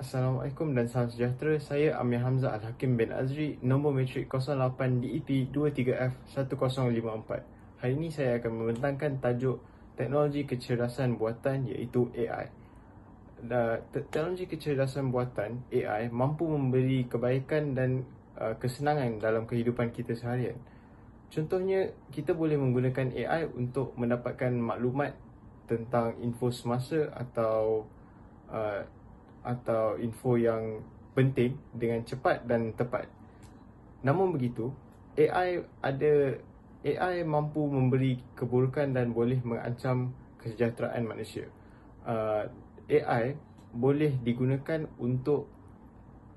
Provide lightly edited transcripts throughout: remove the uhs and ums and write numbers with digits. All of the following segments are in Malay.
Assalamualaikum dan salam sejahtera. Saya Amir Hamzah Al-Hakim bin Azri, nombor matrik 08 DEP 23F1054. Hari ini saya akan membentangkan tajuk teknologi kecerdasan buatan iaitu AI. Teknologi kecerdasan buatan AI mampu memberi kebaikan dan kesenangan dalam kehidupan kita seharian. Contohnya, kita boleh menggunakan AI untuk mendapatkan maklumat tentang info semasa atau info yang penting dengan cepat dan tepat. Namun begitu, AI mampu memberi keburukan dan boleh mengancam kesejahteraan manusia. AI boleh digunakan untuk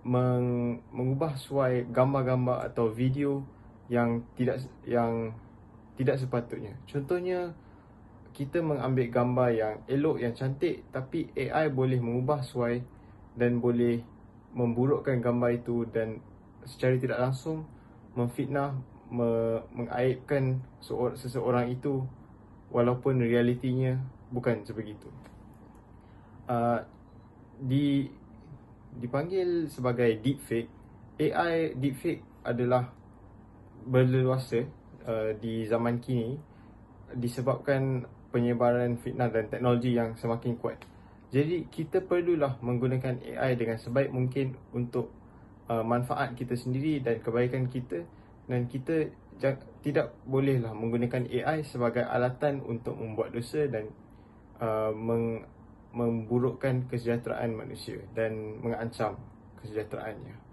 mengubah suai gambar-gambar atau video yang tidak sepatutnya. Contohnya, kita mengambil gambar yang elok, yang cantik, tapi AI boleh mengubah suai dan boleh memburukkan gambar itu dan secara tidak langsung memfitnah, mengaibkan seseorang itu walaupun realitinya bukan sebegitu. Dipanggil sebagai deepfake. AI deepfake adalah berleluasa di zaman kini disebabkan penyebaran fitnah dan teknologi yang semakin kuat. Jadi kita perlulah menggunakan AI dengan sebaik mungkin untuk manfaat kita sendiri dan kebaikan kita, dan kita tidak bolehlah menggunakan AI sebagai alatan untuk membuat dosa dan memburukkan kesejahteraan manusia dan mengancam kesejahteraannya.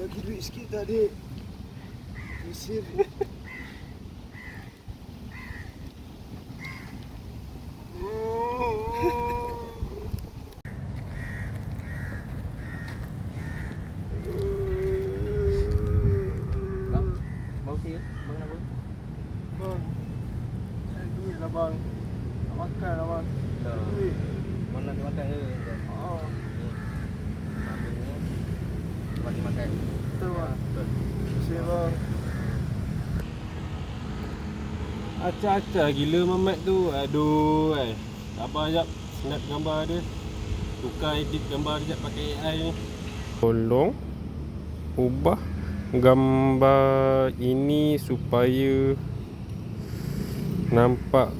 Bagi duit sikit tak, Dek? Mesir. Bang, bang okey ke? Bang nak apa? Bang, saya duit lah, bang. Nak makan lah, bang. Duit. Mana nak makan ke? Oh, Ambil ni. Bagi makan. betul, bang. Terima kasih, bang. Acah-acah gila Mamat tu. Aduh, sabar jap, snap gambar dia. Tukar edit gambar dia jap pakai AI ni. Tolong ubah gambar ini supaya nampak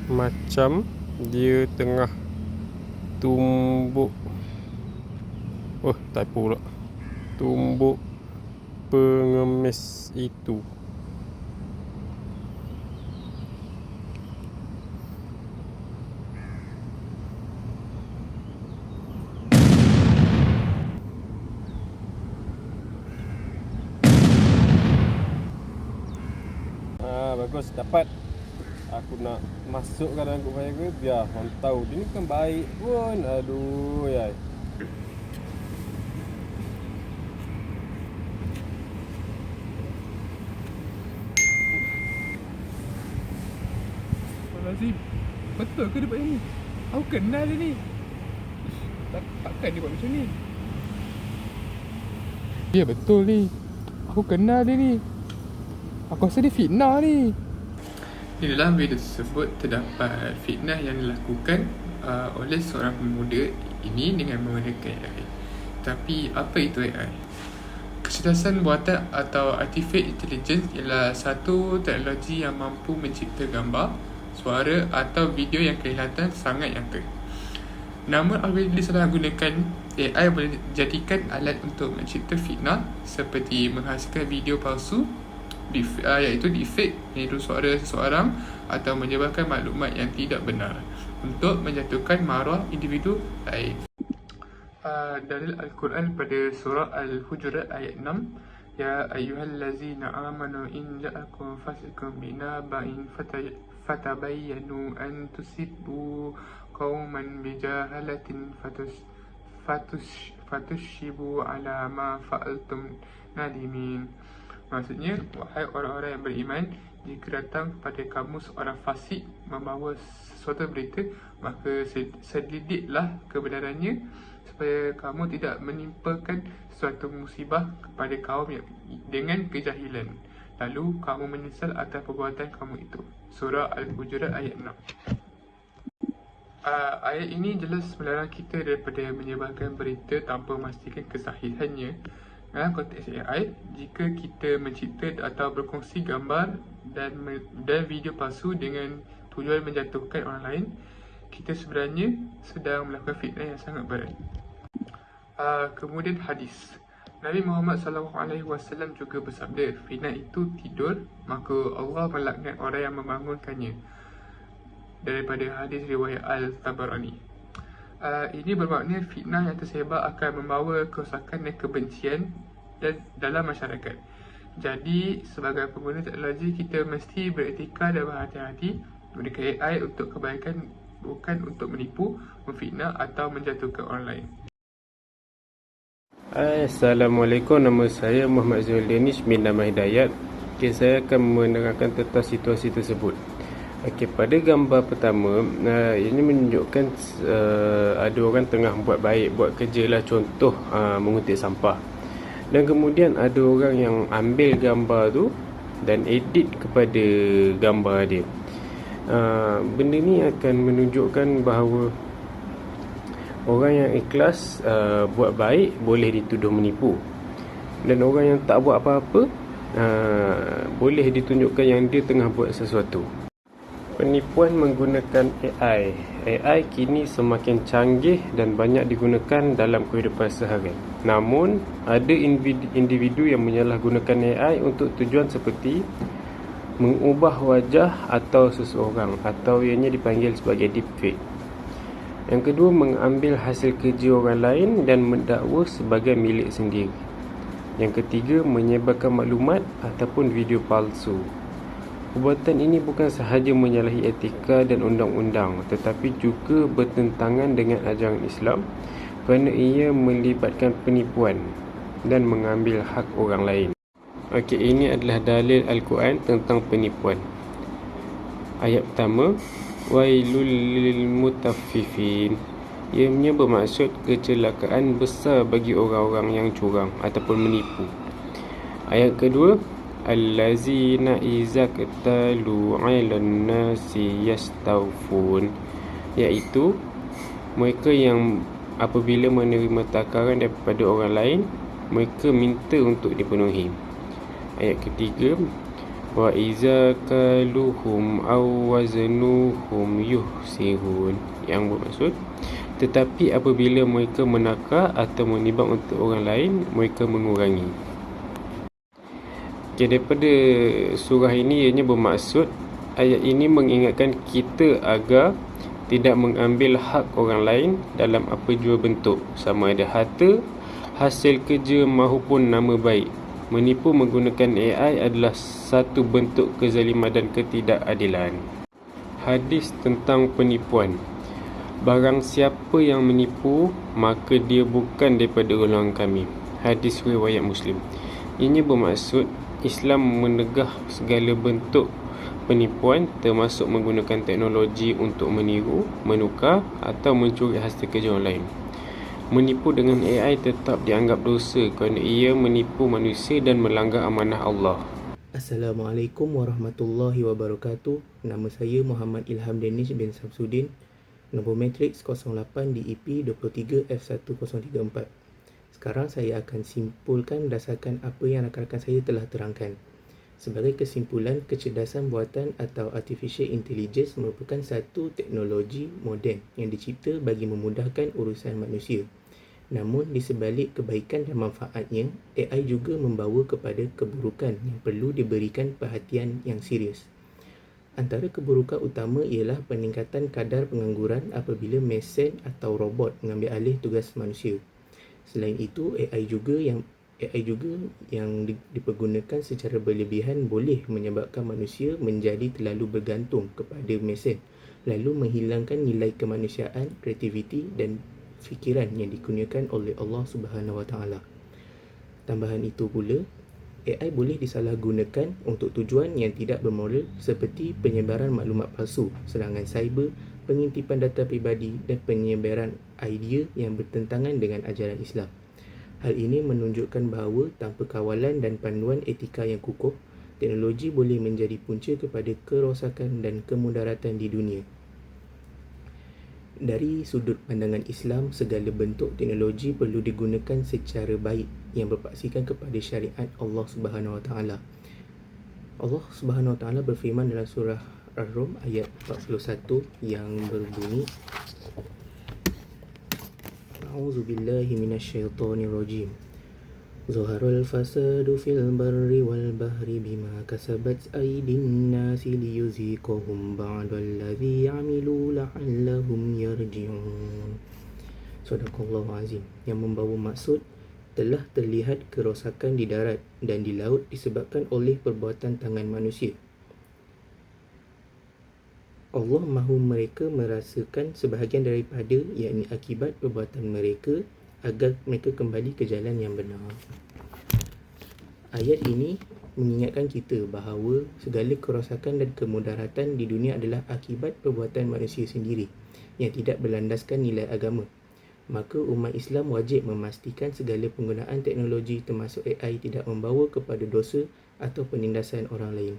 macam dia tengah tumbuk. Oh, typo pula. Tumbuk pengemis itu. Bagus, dapat. Aku nak masukkan dalam group saya ke, biar orang tahu dia ni kan baik pun. Aduh, yai. Lazim, betul ke dia buat ni? Aku kenal dia ni. Takkan dia buat macam ni? Ya betul ni. Aku kenal dia ni. Aku rasa dia fitnah ni. Di dalam video tersebut terdapat fitnah yang dilakukan oleh seorang pemuda ini dengan menggunakan AI. Tapi apa itu AI? Kecerdasan buatan atau artificial intelligence ialah satu teknologi yang mampu mencipta gambar, suara atau video yang kelihatan sangat nyata. Namun apabila disalahgunakan, AI boleh dijadikan alat untuk mencipta fitnah seperti menghasilkan video palsu, iaitu deepfake, meniru suara seseorang atau menyebarkan maklumat yang tidak benar. untuk menjatuhkan maruah individu lain. Dalil Al-Quran pada surah Al-Hujurat ayat 6, Ya ayyuhallazina amanu in ja'akum fasiqun binaba'in fatabayyanu an tusibu qauman bijahalatin fatushibu ala ma fa'altum nadimin. Maksudnya, wahai orang-orang yang beriman, jika datang kepada kamu seorang fasik membawa sesuatu berita, maka selidiklah kebenarannya supaya kamu tidak menimpakan suatu musibah kepada kaum yang dengan kejahilan, lalu kamu menyesal atas perbuatan kamu itu. Surah Al-Hujurat ayat 6. Ayat ini jelas melarang kita daripada menyebarkan berita tanpa memastikan kesahihannya. Dalam konteks AI, jika kita mencipta atau berkongsi gambar dan video palsu dengan tujuan menjatuhkan orang lain, kita sebenarnya sedang melakukan fitnah yang sangat berat. Kemudian hadis Nabi Muhammad SAW juga bersabda, fitnah itu tidur, maka Allah melaknat orang yang membangunkannya. Daripada hadis riwayat Al-Tabarani. Ini bermakna fitnah yang tersebar akan membawa kerosakan dan kebencian dalam masyarakat. Jadi, sebagai pengguna teknologi, kita mesti beretika dan berhati-hati menggunakan AI untuk kebaikan, bukan untuk menipu, memfitnah atau menjatuhkan orang lain. Assalamualaikum, nama saya Muhammad Zuhul Danish bin Nama Hidayat. Saya akan menerangkan tentang situasi tersebut. Pada gambar pertama, ini menunjukkan ada orang tengah buat baik, buat kerja lah, contoh menguntit sampah. Dan kemudian ada orang yang ambil gambar tu dan edit kepada gambar dia. Benda ni akan menunjukkan bahawa orang yang ikhlas buat baik boleh dituduh menipu, dan orang yang tak buat apa-apa boleh ditunjukkan yang dia tengah buat sesuatu. Penipuan menggunakan AI. AI kini semakin canggih dan banyak digunakan dalam kehidupan seharian. Namun, ada individu yang menyalahgunakan AI untuk tujuan seperti mengubah wajah atau seseorang, atau ianya dipanggil sebagai deepfake. Yang kedua, mengambil hasil kerja orang lain dan mendakwa sebagai milik sendiri. Yang ketiga, menyebarkan maklumat ataupun video palsu. Perbuatan ini bukan sahaja menyalahi etika dan undang-undang, tetapi juga bertentangan dengan ajaran Islam kerana ia melibatkan penipuan dan mengambil hak orang lain. Ini adalah dalil Al-Quran tentang penipuan. Ayat pertama, Wailul lil mutaffifin. Ianya bermaksud kecelakaan besar bagi orang-orang yang curang ataupun menipu. Ayat kedua, Allazina iza qatalu 'alan nasi yastawfun, iaitu mereka yang apabila menerima takaran daripada orang lain, mereka minta untuk dipenuhi. Ayat ketiga, wa iza kaluhum aw waznuhum yuhsirun, yang bermaksud tetapi apabila mereka menakar atau menimbang untuk orang lain, mereka mengurangi. Daripada surah ini ianya bermaksud, ayat ini mengingatkan kita agar tidak mengambil hak orang lain dalam apa jua bentuk, sama ada harta, hasil kerja maupun nama baik. Menipu menggunakan AI adalah satu bentuk kezaliman dan ketidakadilan. Hadis tentang penipuan. Barang siapa yang menipu, maka dia bukan daripada golongan kami. Hadis riwayat Muslim. Ini bermaksud Islam menegah segala bentuk penipuan, termasuk menggunakan teknologi untuk meniru, menukar atau mencuri hasil kerja orang lain. Menipu dengan AI tetap dianggap dosa kerana ia menipu manusia dan melanggar amanah Allah. Assalamualaikum warahmatullahi wabarakatuh. Nama saya Muhammad Ilham Danish bin Samsudin. Nombor matriks 08 DEP 23F1034. Sekarang saya akan simpulkan berdasarkan apa yang rakan-rakan saya telah terangkan. Sebagai kesimpulan, kecerdasan buatan atau Artificial Intelligence merupakan satu teknologi moden yang dicipta bagi memudahkan urusan manusia. Namun, di sebalik kebaikan dan manfaatnya, AI juga membawa kepada keburukan yang perlu diberikan perhatian yang serius. Antara keburukan utama ialah peningkatan kadar pengangguran apabila mesin atau robot mengambil alih tugas manusia. Selain itu, AI juga yang dipergunakan secara berlebihan boleh menyebabkan manusia menjadi terlalu bergantung kepada mesin, lalu menghilangkan nilai kemanusiaan, kreativiti dan fikiran yang dikurniakan oleh Allah Subhanahu Wa Taala. Tambahan itu pula, AI boleh disalahgunakan untuk tujuan yang tidak bermoral seperti penyebaran maklumat palsu, serangan cyber, pengintipan data pribadi dan penyebaran idea yang bertentangan dengan ajaran Islam. Hal ini menunjukkan bahawa tanpa kawalan dan panduan etika yang kukuh, teknologi boleh menjadi punca kepada kerosakan dan kemudaratan di dunia. Dari sudut pandangan Islam, segala bentuk teknologi perlu digunakan secara baik yang berpaksikan kepada syariat Allah Subhanahu Wa Taala. Allah Subhanahu Wa Taala berfirman dalam surah Ar-Rum ayat 41 yang berbunyi, A'udzubillahi minasyaitonirrajim. Zaharal fasadu fil barri wal bahri bima kasabat aydin nasi liyuziqahum ba'dallazi 'amilu la'allahum yarji'un. Sadaqallahu azim. Yang membawa maksud, telah terlihat kerosakan di darat dan di laut disebabkan oleh perbuatan tangan manusia. Allah mahu mereka merasakan sebahagian daripada, yakni akibat perbuatan mereka, agar mereka kembali ke jalan yang benar. Ayat ini mengingatkan kita bahawa segala kerosakan dan kemudaratan di dunia adalah akibat perbuatan manusia sendiri yang tidak berlandaskan nilai agama. Maka umat Islam wajib memastikan segala penggunaan teknologi termasuk AI tidak membawa kepada dosa atau penindasan orang lain.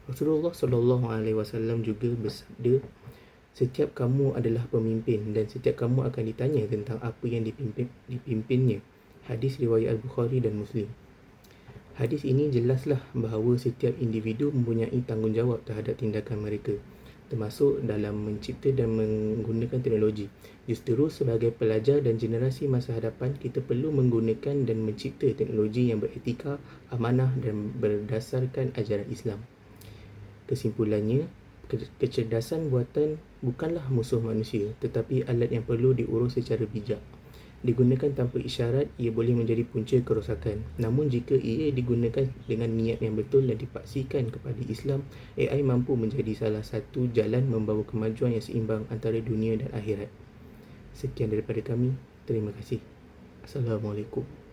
Rasulullah SAW juga bersabda, setiap kamu adalah pemimpin dan setiap kamu akan ditanya tentang apa yang dipimpinnya. Hadis riwayat Al-Bukhari dan Muslim. Hadis ini jelaslah bahawa setiap individu mempunyai tanggungjawab terhadap tindakan mereka, termasuk dalam mencipta dan menggunakan teknologi. Justeru sebagai pelajar dan generasi masa hadapan, kita perlu menggunakan dan mencipta teknologi yang beretika, amanah dan berdasarkan ajaran Islam. Kesimpulannya, kecerdasan buatan bukanlah musuh manusia, tetapi alat yang perlu diurus secara bijak. Digunakan tanpa isyarat, ia boleh menjadi punca kerosakan. Namun jika ia digunakan dengan niat yang betul dan dipaksikan kepada Islam, AI mampu menjadi salah satu jalan membawa kemajuan yang seimbang antara dunia dan akhirat. Sekian daripada kami. Terima kasih. Assalamualaikum.